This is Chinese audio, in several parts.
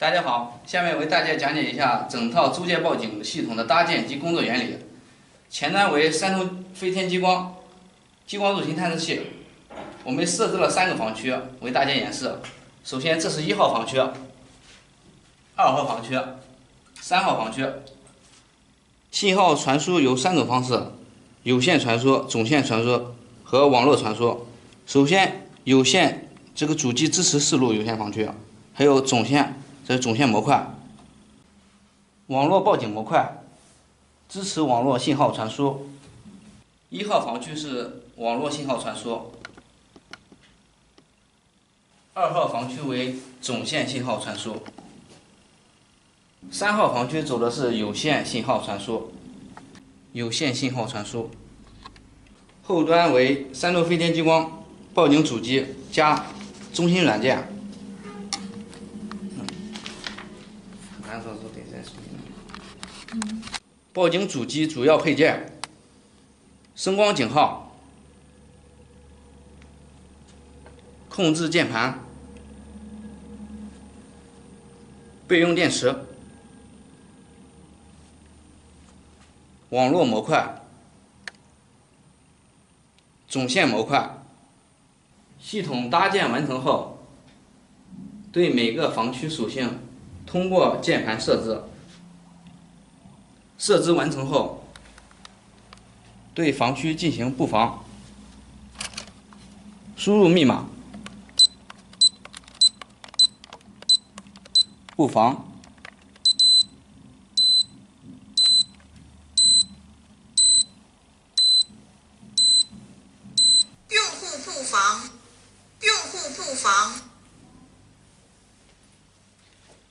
大家好，下面为大家讲解一下整套租界报警系统的搭建及工作原理。前端为3头飞天激光入侵探测器，我们设置了3个防区，为大家演示。首先，这是1号防区、2号防区、3号防区。信号传输有3种方式：有线传输、总线传输和网络传输。首先，有线这个主机支持4路有线防区，还有总线。这是总线模块，网络报警模块，支持网络信号传输。1号防区是网络信号传输，2号防区为总线信号传输，3号防区走的是有线信号传输。后端为3头飞天激光报警主机加中心软件。报警主机主要配件：声光警号、控制键盘、备用电池、网络模块、总线模块。系统搭建完成后，对每个防区属性通过键盘设置。设置完成后，对防区进行布防，输入密码，布防。用户布防。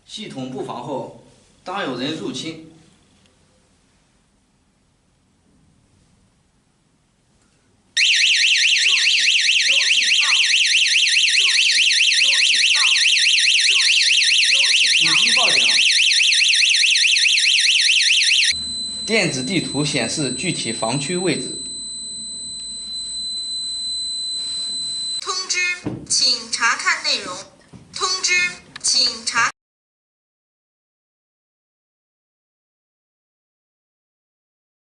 系统布防后，当有人入侵，主机报警，电子地图显示具体防区位置。通知，请查看内容。通知，请查。